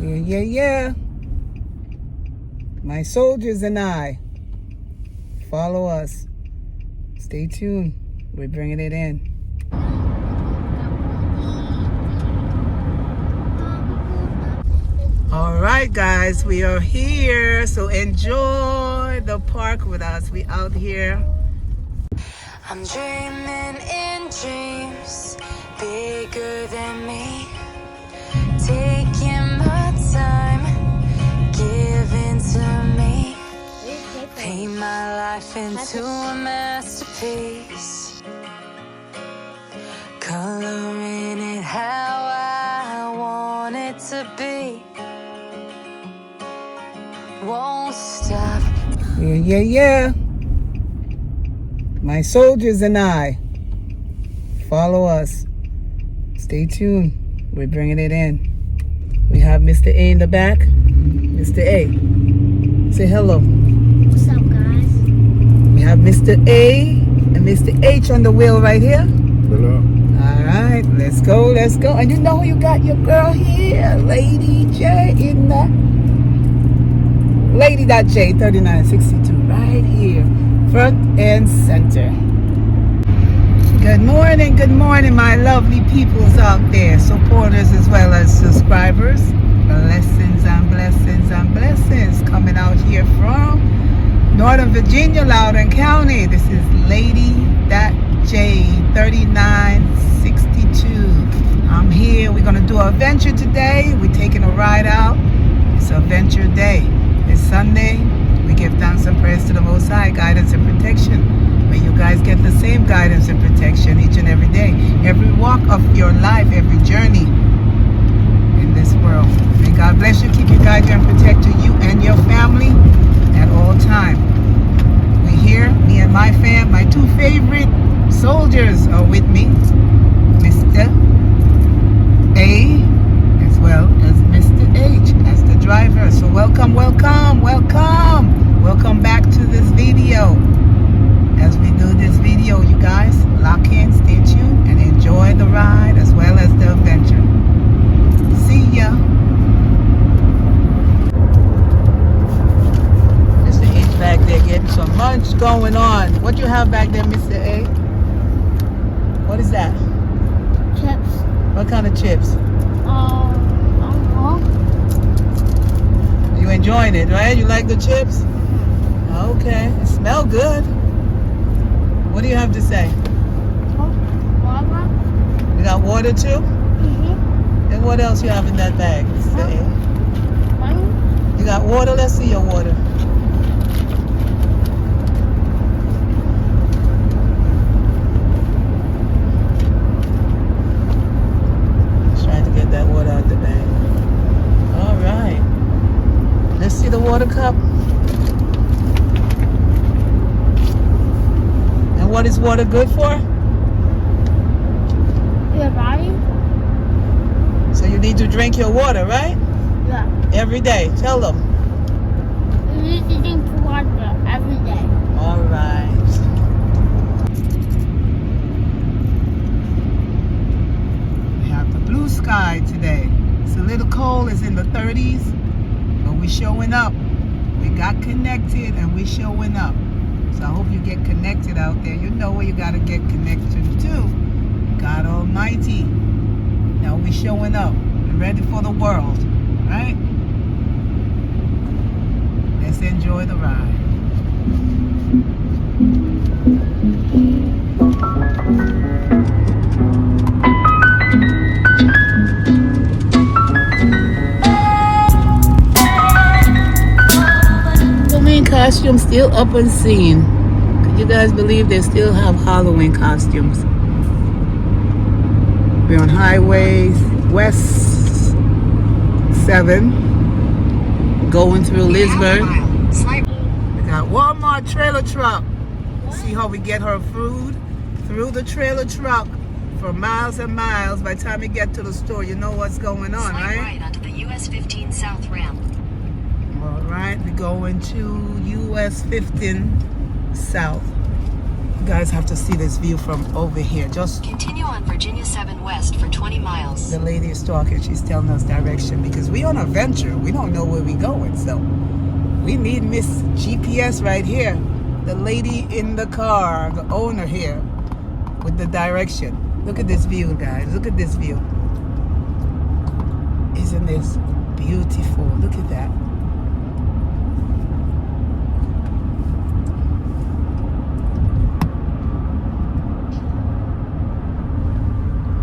Yeah, yeah, yeah. My soldiers and I. Follow us. Stay tuned. We're bringing it in. All right, guys, we are here. So enjoy the park with us. We out here. I'm dreaming in dreams bigger than me. Taking my time, giving to me. Paint my life into a masterpiece. Coloring it how I want it to be. Won't stop. Yeah, yeah, yeah. My soldiers and I. Follow us. Stay tuned. We're bringing it in. We have Mr. A in the back. Mr. A, say hello. What's up, guys? We have Mr. A and Mr. H on the wheel right here. Hello. All right, let's go, let's go. And you know you got your girl here, Lady J in the Lady.J 3962 right here, front and center. Good morning, my lovely peoples out there, supporters as well as subscribers. Blessings and blessings and blessings coming out here from Northern Virginia, Loudoun County. This is Lady.J 3962. I'm here. We're going to do an adventure today. We're taking a ride out. It's an adventure day. It's Sunday. We give thanks and praise to the Most High, guidance and protection. May you guys get the same guidance and protection each and every day. Every walk of your life, every journey in this world. May God bless you, keep you, guide you, and protect you and your family at all time. We're here, me and my fam. My two favorite soldiers are with me, Mr. A as well as Mr. H as the driver. So welcome, welcome, welcome. Welcome back to this video. As we do this video, you guys, lock in, stay tuned, and enjoy the ride as well as the adventure. See ya. Mr. H back there getting some lunch going on. What you have back there, Mr. A? What is that? Chips. What kind of chips? I don't know. You enjoying it, right? You like the chips? Okay. It smell good. What do you have to say? Water. You got water too? Mm-hmm. And what else you have in that bag? Mr. A? Money. You got water? Let's see your water. Just trying to get that water out the bag. All right. Let's see the water cup. And what is water good for? Your body? So you need to drink your water, right? Yeah. Every day. Tell them. You need to drink water every day. All right. We have the blue sky today. It's a little cold. It's in the 30s, but we're showing up. We got connected and we're showing up. So I hope you get connected out there. You know where you got to get connected to. God Almighty. Now we're showing up. We're ready for the world, right? Let's enjoy the ride. Halloween costumes still up and seen. Could you guys believe they still have Halloween costumes? We're on Highway West 7, going through Lisbon. We got Walmart trailer truck. See how we get her food through the trailer truck for miles and miles. By the time we get to the store, you know what's going on, right? Right onto the US 15 South ramp. All right, we're going to US 15 South. You guys have to see this view from over here. Just Continue on Virginia 7 West for 20 miles. the lady is talking. She's telling us direction because we on a venture. We don't know where we going, so we need Miss GPS right here. The lady in the car, the owner here, with the direction. Look at this view, guys. Look at this view. Isn't this beautiful? Look at that.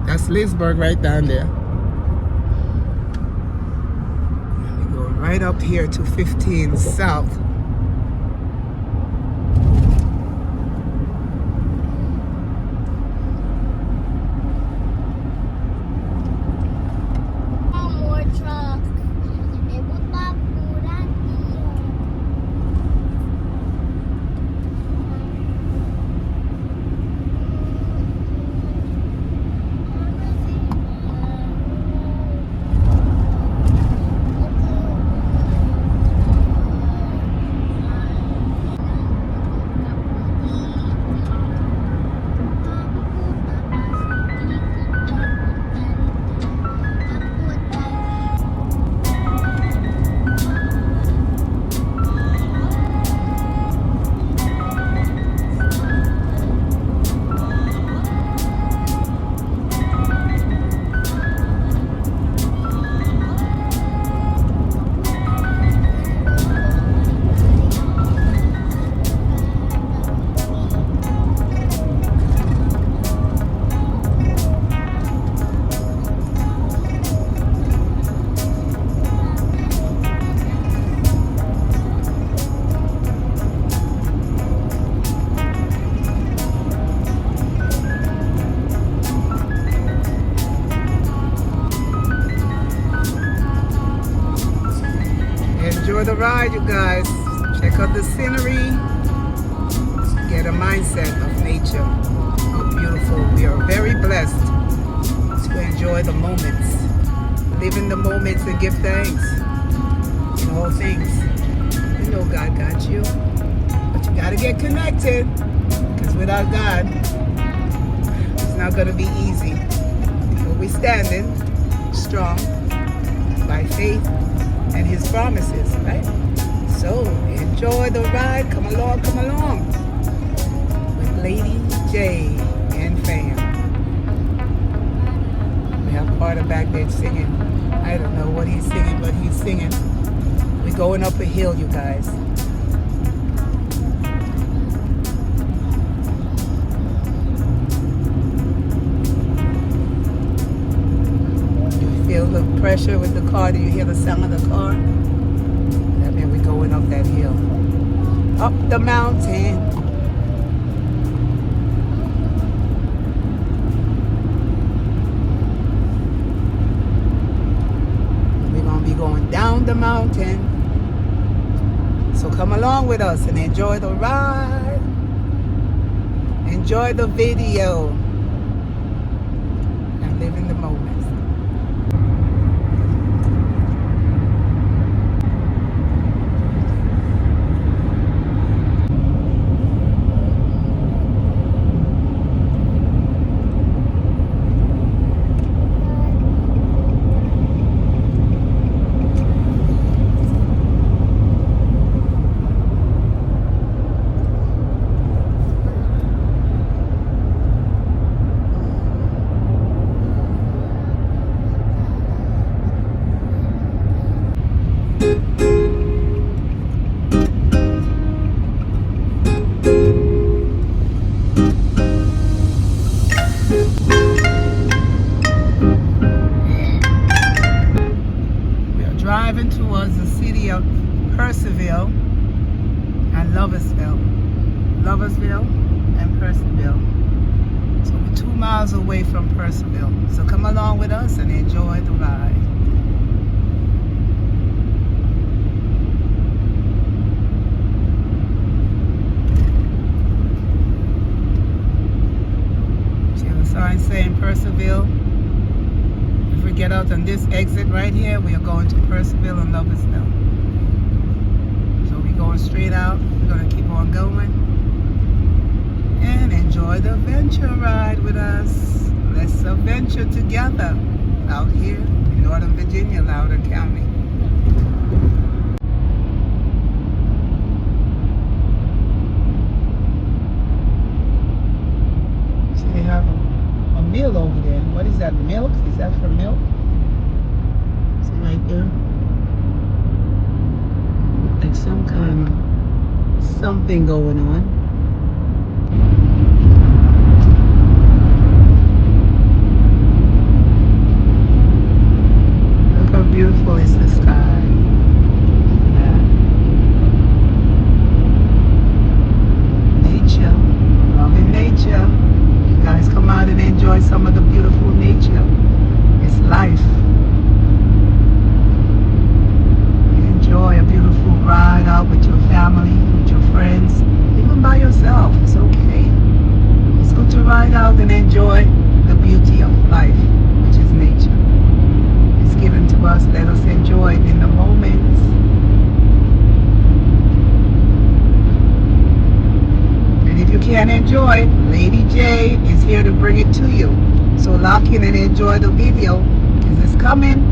That's Lisburg right down there. And we go right up here to 15 South. More trucks. Enjoy the ride, you guys. Check out the scenery. Get a mindset of nature. How beautiful. We are very blessed to enjoy the moments. Live in the moments and give thanks in all things. You know God got you. But you got to get connected. Because without God, it's not going to be easy. But we're standing strong by faith and His promises, right? So enjoy the ride. Come along with Lady J and fam. We have Carter back there singing. I don't know what he's singing, but he's singing. We're going up a hill, you guys. You feel the pressure with the car? Do you hear the sound of the car? That means we're going up that hill. Up the mountain. We're going to be going down the mountain. So come along with us and enjoy the ride. Enjoy the video. And live in the moment. Driving towards the city of Purcellville and Loversville and Purcellville. So we're 2 miles away from Purcellville. So come along with us and enjoy the ride. See the sign saying Purcellville? If we get out on this exit right here, we are going to Purcellville and Loversville. So we're going straight out. We're going to keep on going. and enjoy the adventure ride with us. Let's adventure together out here in Northern Virginia, Loudoun County. So they have a mill over there. What is that, milk? Is that for milk? See right there? Like some kind of something going on. Look how beautiful is the sky. Yeah. Nature. Loving nature. You guys come out and enjoy some of the beautiful nature. It's life. Enjoy a beautiful ride out with your family, with your friends, even by yourself. It's okay. It's good to ride out and enjoy the beauty of life, which is nature. It's given to us. Let us enjoy it in the moments. And if you can't enjoy it, Lady J is here to bring it to you. So lock in and enjoy the video, because it's coming.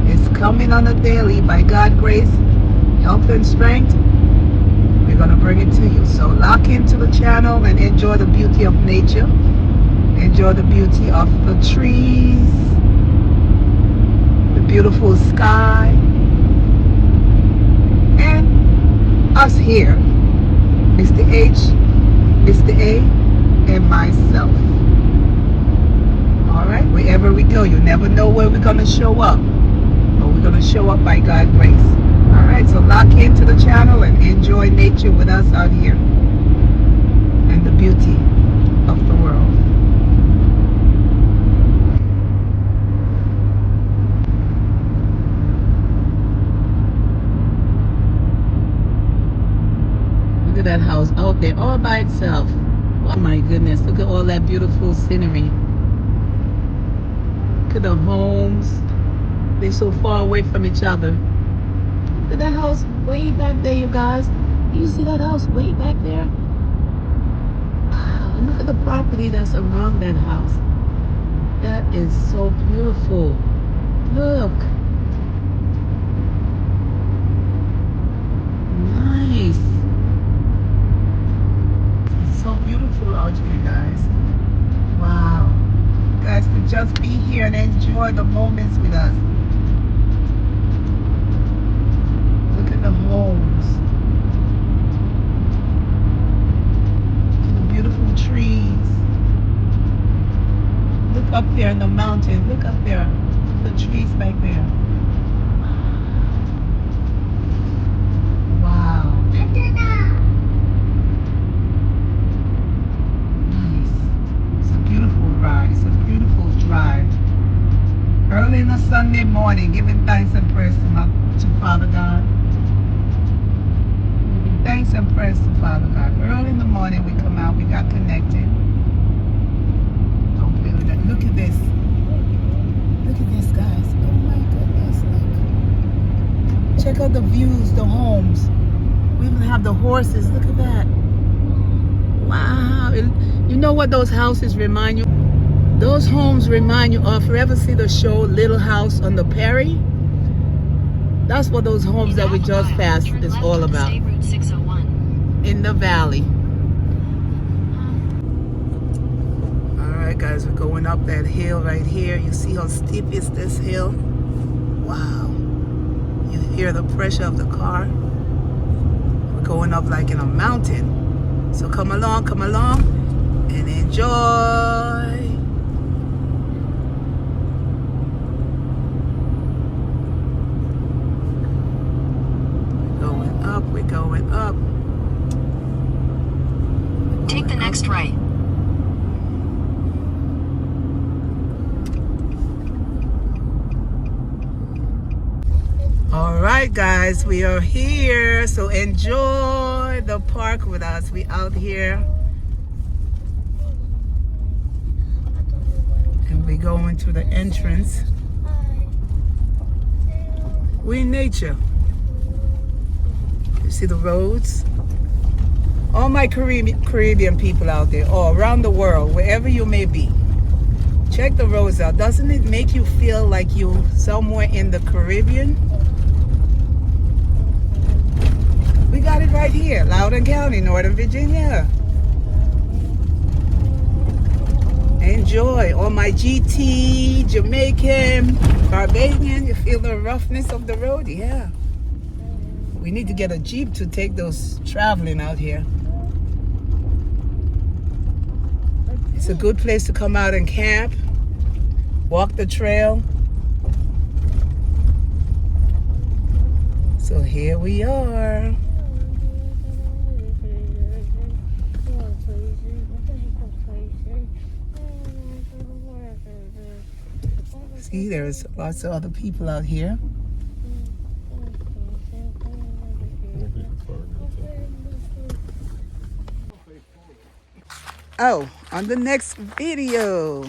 It's coming on a daily by God's grace, health and strength. We're going to bring it to you. So lock into the channel and enjoy the beauty of nature. Enjoy the beauty of the trees, the beautiful sky, and us here, Mr. H, Mr. A, and myself. All right, wherever we go, you never know where we're going to show up. But we're going to show up by God's grace. All right, so lock into the channel and enjoy nature with us out here and the beauty of the world. Look at that house out there all by itself. Oh my goodness, look at all that beautiful scenery. Look at the homes. They're so far away from each other. Look at that house way back there, you guys. You see that house way back there? Wow, and look at the property that's around that house. That is so beautiful. Look. Nice. It's so beautiful out here, guys. Wow. You guys could just be here and enjoy the moments with us. Look at the homes. The beautiful trees. Look up there in the mountain. Look up there. The trees back there. Wow. Nice. It's a beautiful ride. It's a beautiful drive. Early in a Sunday morning, giving thanks and praise to Father God. Thanks and praise to Father God. Early in the morning we come out, we got connected. Oh, look at this. Look at this, guys. Oh my goodness. Look. Check out the views, the homes. We even have the horses. Look at that. Wow. You know what those houses remind you? Those homes remind you of, you ever see the show Little House on the Prairie? That's what those homes that we just passed is all about. In the valley. Alright guys, we're going up that hill right here. You see how steep is this hill? Wow. You hear the pressure of the car. We're going up like in a mountain. So come along and enjoy. We're going up. Take the next right. All right, guys, we are here. So enjoy the park with us. We out here. And we going to the entrance. We in nature. You see the roads? All my Caribbean people out there, all around the world, wherever you may be, check the roads out. Doesn't it make you feel like you somewhere in the Caribbean? We got it right here, Loudoun County, Northern Virginia. Enjoy. All my GT, Jamaican, Barbadian, you feel the roughness of the road? Yeah. We need to get a Jeep to take those traveling out here. It's a good place to come out and camp, walk the trail. So here we are. See, there's lots of other people out here. Oh, on the next video.